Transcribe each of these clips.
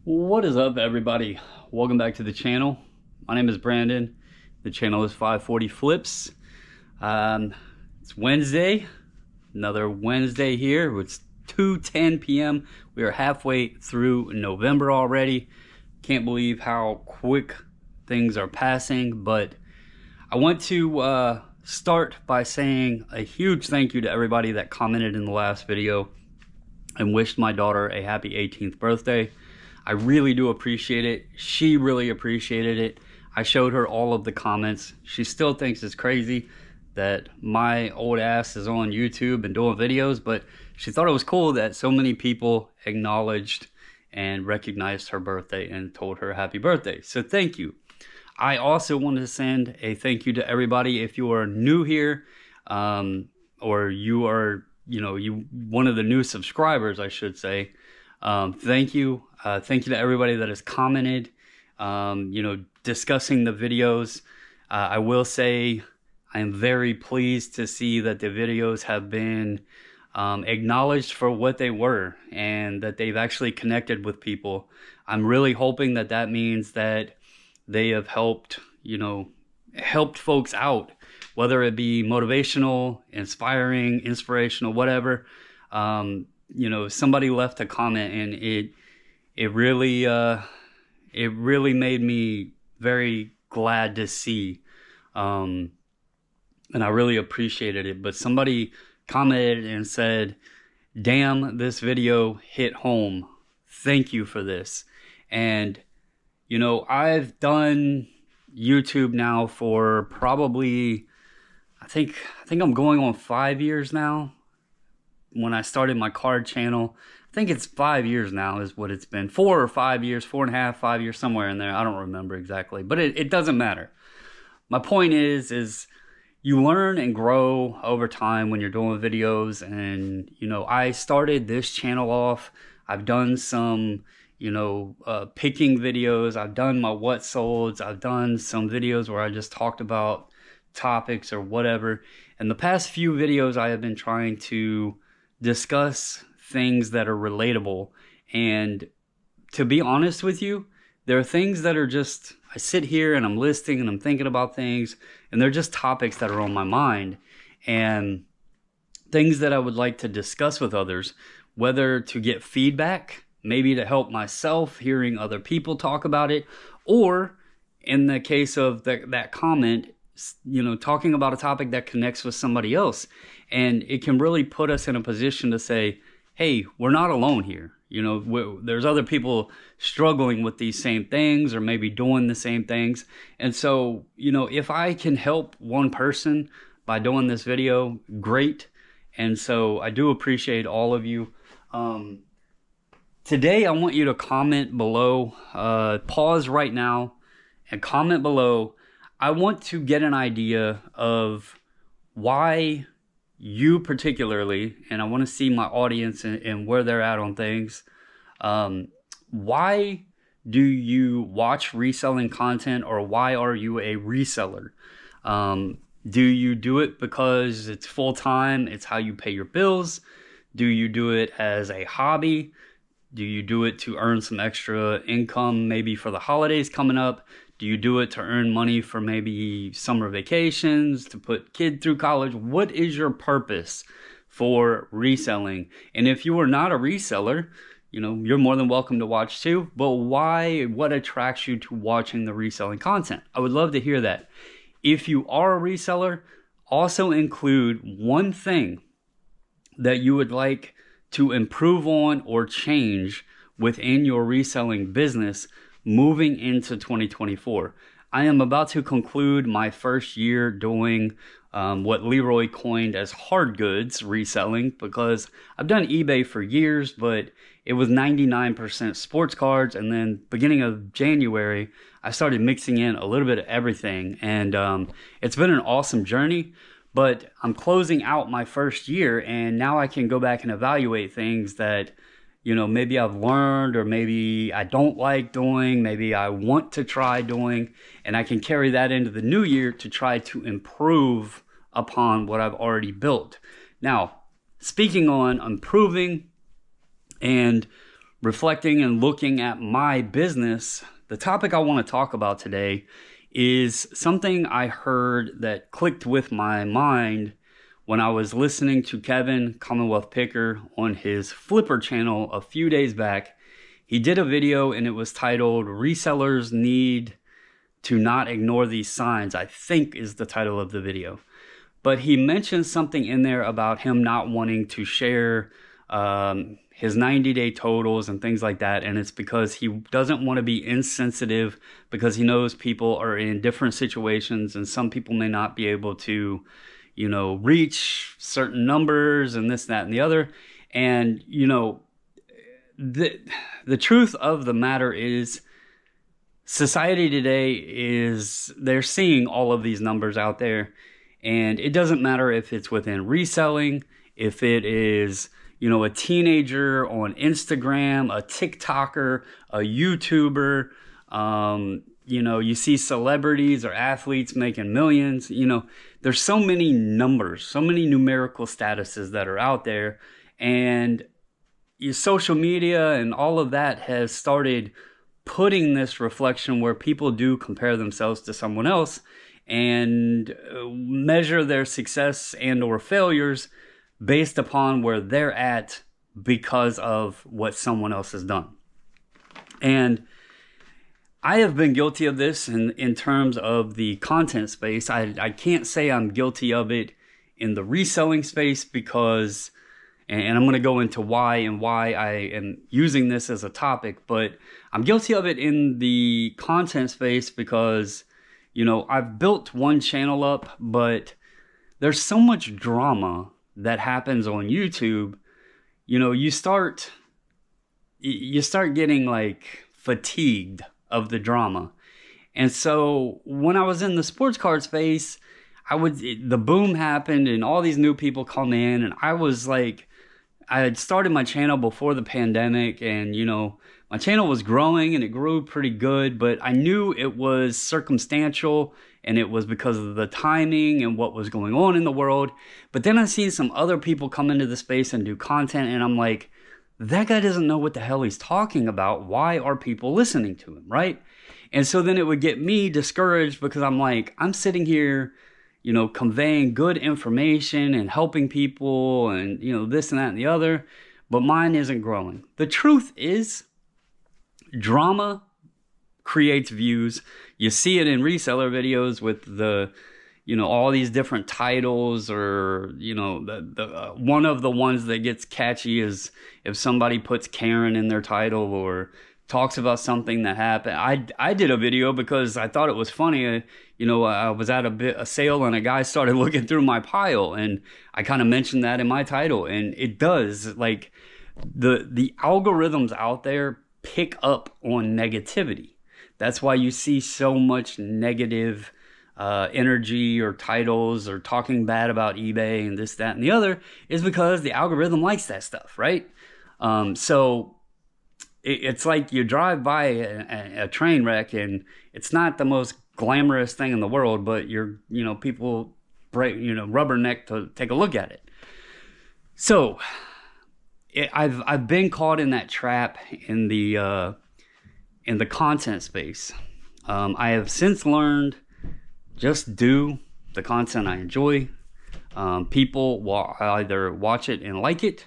What is up, everybody? Welcome back to the channel. My name is Brandon. The channel is 540 Flips. It's Wednesday, another Wednesday here. It's 2:10 p.m. We are halfway through November already. Can't believe how quick things are passing, but I want to start by saying a huge thank you to everybody that commented in the last video and wished my daughter a happy 18th birthday. I really do appreciate it. She really appreciated it. I showed her all of the comments. She still thinks it's crazy that my old ass is on YouTube and doing videos, but she thought it was cool that so many people acknowledged and recognized her birthday and told her happy birthday. So thank you. I also wanted to send a thank you to everybody. If you are new here, or you are, one of the new subscribers, I should say, thank you. Thank you to everybody that has commented, discussing the videos. I will say I am very pleased to see that the videos have been acknowledged for what they were and that they've actually connected with people. I'm really hoping that that means that they have helped folks out, whether it be motivational, inspiring, inspirational, whatever. Somebody left a comment and it really made me very glad to see, and I really appreciated it. But somebody commented and said, damn, this video hit home. Thank you for this. And I've done YouTube now for probably, I think I'm going on 5 years now. When I started my card channel, I think it's 5 years now is what it's been. 4 or 5 years, 4.5, 5 years, somewhere in there. I don't remember exactly, but it doesn't matter. My point is you learn and grow over time when you're doing videos. And, I started this channel off. I've done some, picking videos. I've done my what solds. I've done some videos where I just talked about topics or whatever. And the past few videos I have been trying to discuss things that are relatable. And to be honest with you, there are things that are just, I sit here and I'm listening and I'm thinking about things, and they're just topics that are on my mind and things that I would like to discuss with others, whether to get feedback, maybe to help myself hearing other people talk about it, or in the case of that comment, talking about a topic that connects with somebody else. And it can really put us in a position to say, hey, we're not alone here. There's other people struggling with these same things or maybe doing the same things. And so, if I can help one person by doing this video, great. And so I do appreciate all of you. Today, I want you to comment below, pause right now and comment below. I want to get an idea of why you particularly, and I want to see my audience and where they're at on things. Why do you watch reselling content, or why are you a reseller? Do you do it because it's full-time, it's how you pay your bills? Do you do it as a hobby? Do you do it to earn some extra income, maybe for the holidays coming up? Do you do it to earn money for maybe summer vacations, to put kid through college? What is your purpose for reselling? And if you are not a reseller, you're more than welcome to watch too. But why? What attracts you to watching the reselling content? I would love to hear that. If you are a reseller, also include one thing that you would like to improve on or change within your reselling business moving into 2024. I am about to conclude my first year doing what Leroy coined as hard goods reselling, because I've done eBay for years, but it was 99% sports cards. And then beginning of January, I started mixing in a little bit of everything. And it's been an awesome journey, but I'm closing out my first year, and now I can go back and evaluate things that maybe I've learned, or maybe I don't like doing, maybe I want to try doing, and I can carry that into the new year to try to improve upon what I've already built. Now, speaking on improving and reflecting and looking at my business, the topic I want to talk about today is something I heard that clicked with my mind when I was listening to Kevin Commonwealth Picker on his Flipper channel a few days back. He did a video and it was titled "Resellers Need to Not Ignore These Signs," I think is the title of the video. But he mentioned something in there about him not wanting to share his 90-day totals and things like that. And it's because he doesn't want to be insensitive, because he knows people are in different situations and some people may not be able to, reach certain numbers and this, that, and the other. And, the truth of the matter is, society today they're seeing all of these numbers out there, and it doesn't matter if it's within reselling, if it is, a teenager on Instagram, a TikToker, a YouTuber, you see celebrities or athletes making millions. There's so many numbers, so many numerical statuses that are out there, and your social media and all of that has started putting this reflection where people do compare themselves to someone else and measure their success and or failures based upon where they're at because of what someone else has done. And I have been guilty of this in terms of the content space. I can't say I'm guilty of it in the reselling space because, and I'm going to go into why I am using this as a topic, but I'm guilty of it in the content space because, I've built one channel up, but there's so much drama that happens on YouTube. You start getting like fatigued of the drama. And so when I was in the sports card space, the boom happened and all these new people come in, and I was like, I had started my channel before the pandemic, and my channel was growing and it grew pretty good, but I knew it was circumstantial and it was because of the timing and what was going on in the world. But then I seen some other people come into the space and do content, and I'm like, that guy doesn't know what the hell he's talking about. Why are people listening to him, right? And so then it would get me discouraged because I'm like, I'm sitting here, conveying good information and helping people and, this and that and the other, but mine isn't growing. The truth is, drama creates views. You see it in reseller videos with the, all these different titles, or, the one of the ones that gets catchy is if somebody puts Karen in their title or talks about something that happened. I did a video because I thought it was funny. I was at a sale and a guy started looking through my pile, and I kind of mentioned that in my title. And it does, like, the algorithms out there pick up on negativity. That's why you see so much negative energy or titles or talking bad about eBay and this, that, and the other, is because the algorithm likes that stuff, right? So it's like you drive by a train wreck and it's not the most glamorous thing in the world, but people break, rubberneck to take a look at it. So I've been caught in that trap in the content space. I have since learned, just do the content I enjoy. People will either watch it and like it,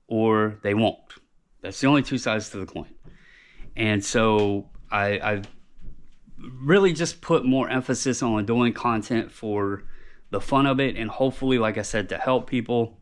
or they won't. That's the only two sides to the coin. And so I've really just put more emphasis on doing content for the fun of it, and hopefully, like I said, to help people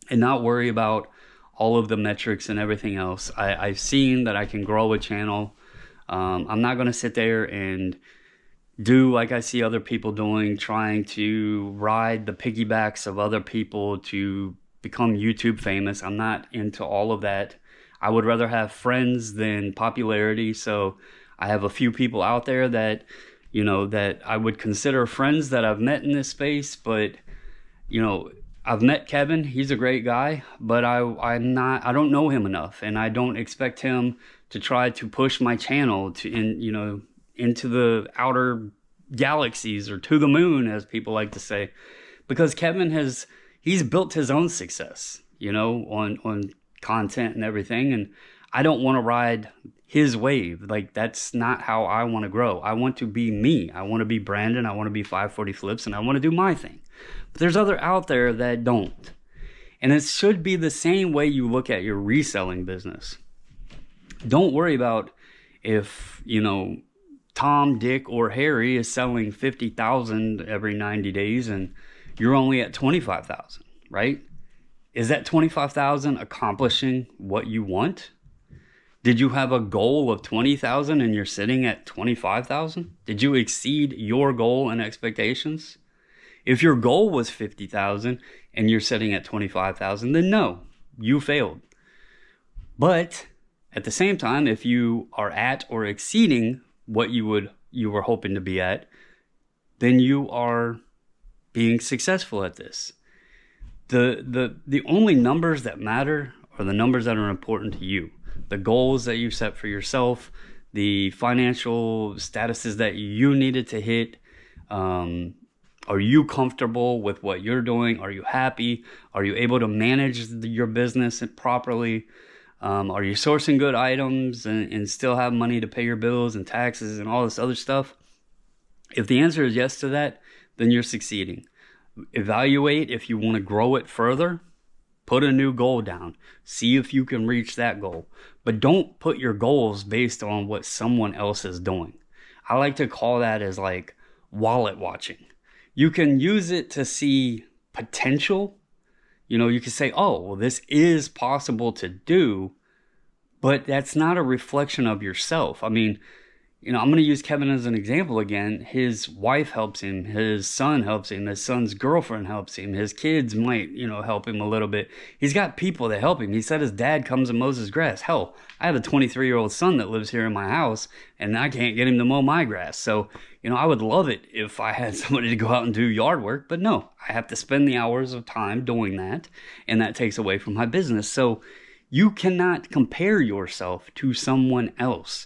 and not worry about all of the metrics and everything else. I've seen that I can grow a channel. I'm not going to sit there and do like I see other people doing, trying to ride the piggybacks of other people to become YouTube famous. I'm not into all of that. I would rather have friends than popularity. So I have a few people out there that, that I would consider friends that I've met in this space. But, I've met Kevin. He's a great guy, but I don't know him enough, and I don't expect him to try to push my channel into the outer galaxies or to the moon, as people like to say, because Kevin he's built his own success, on content and everything. And I don't want to ride his wave. Like, that's not how I want to grow. I want to be me. I want to be Brandon. I want to be 540 flips, and I want to do my thing. But there's other out there that don't. And it should be the same way you look at your reselling business. Don't worry about if, Tom, Dick, or Harry is selling 50,000 every 90 days and you're only at 25,000, right? Is that 25,000 accomplishing what you want? Did you have a goal of 20,000 and you're sitting at 25,000? Did you exceed your goal and expectations? If your goal was 50,000 and you're sitting at 25,000, then no, you failed. But at the same time, if you are at or exceeding what you were hoping to be at, then you are being successful at this. The only numbers that matter are the numbers that are important to you. The goals that you set for yourself, the financial statuses that you needed to hit. Are you comfortable with what you're doing? Are you happy? Are you able to manage your business properly? Are you sourcing good items and still have money to pay your bills and taxes and all this other stuff? If the answer is yes to that, then you're succeeding. Evaluate if you want to grow it further. Put a new goal down. See if you can reach that goal. But don't put your goals based on what someone else is doing. I like to call that as like wallet watching. You can use it to see potential. You can say, oh, well, this is possible to do, but that's not a reflection of yourself. I mean, I'm going to use Kevin as an example again. His wife helps him. His son helps him. His son's girlfriend helps him. His kids might, help him a little bit. He's got people that help him. He said his dad comes and mows his grass. Hell, I have a 23-year-old son that lives here in my house, and I can't get him to mow my grass. So, I would love it if I had somebody to go out and do yard work, but no, I have to spend the hours of time doing that, and that takes away from my business. So you cannot compare yourself to someone else.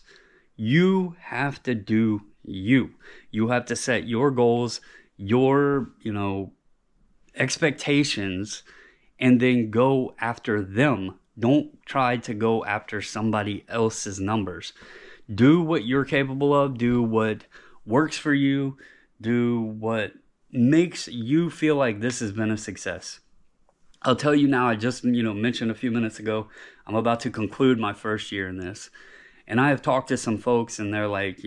You have to do you. You have to set your goals, your, expectations, and then go after them. Don't try to go after somebody else's numbers. Do what you're capable of. Do what works for you. Do what makes you feel like this has been a success. I'll tell you now, I just, mentioned a few minutes ago, I'm about to conclude my first year in this. And I have talked to some folks and they're like,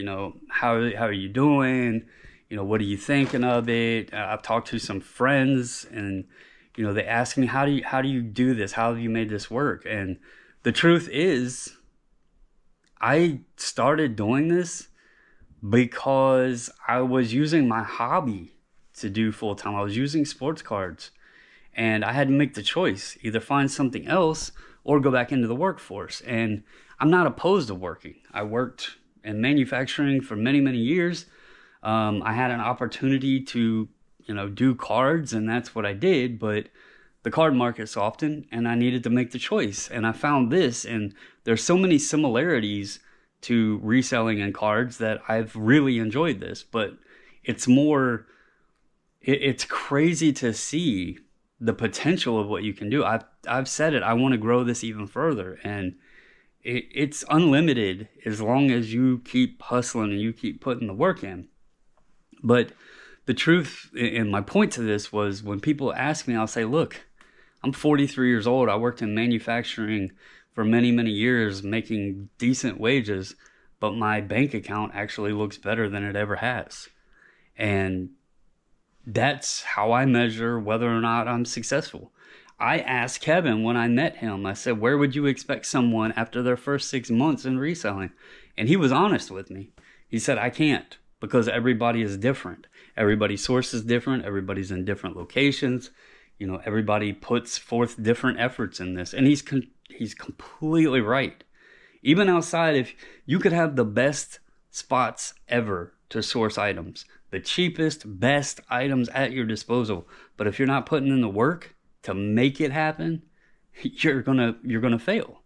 how are you doing? What are you thinking of it? I've talked to some friends and, they ask me, how do you do this? How have you made this work? And the truth is, I started doing this because I was using my hobby to do full time. I was using sports cards and I had to make the choice, either find something else or go back into the workforce. And I'm not opposed to working. I worked in manufacturing for many, many years. I had an opportunity to, do cards, and that's what I did. But the card market softened, and I needed to make the choice. And I found this, and there's so many similarities to reselling and cards that I've really enjoyed this. But it's it's crazy to see the potential of what you can do. I've said it. I want to grow this even further, and it's unlimited as long as you keep hustling and you keep putting the work in. But the truth, and my point to this was, when people ask me, I'll say, look, I'm 43 years old. I worked in manufacturing for many, many years, making decent wages, but my bank account actually looks better than it ever has. And that's how I measure whether or not I'm successful. I asked Kevin when I met him, I said, where would you expect someone after their first 6 months in reselling? And he was honest with me. He said, I can't, because everybody is different. Everybody's source is different. Everybody's in different locations. Everybody puts forth different efforts in this. And he's completely right. Even outside, if you could have the best spots ever to source items, the cheapest, best items at your disposal, but if you're not putting in the work to make it happen, you're gonna fail.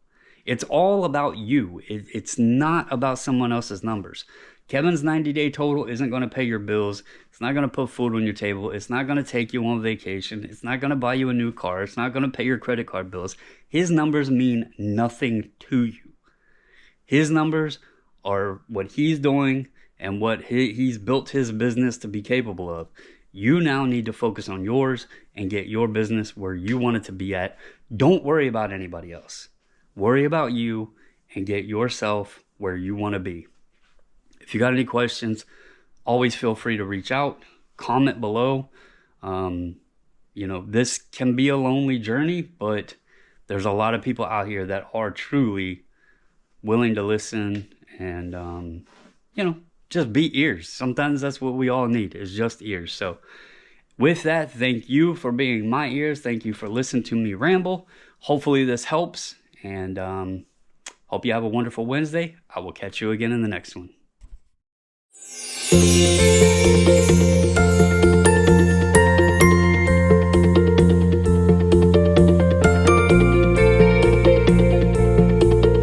It's all about you. It's not about someone else's numbers. Kevin's 90-day total isn't going to pay your bills. It's not going to put food on your table. It's not going to take you on vacation. It's not going to buy you a new car. It's not going to pay your credit card bills. His numbers mean nothing to you. His numbers are what he's doing and what he's built his business to be capable of. You now need to focus on yours and get your business where you want it to be at. Don't worry about anybody else. Worry about you and get yourself where you want to be. If you got any questions, always feel free to reach out, comment below. This can be a lonely journey, but there's a lot of people out here that are truly willing to listen and, just be ears. Sometimes that's what we all need, is just ears. So with that, thank you for being my ears. Thank you for listening to me ramble. Hopefully this helps, and hope you have a wonderful Wednesday. I will catch you again in the next one.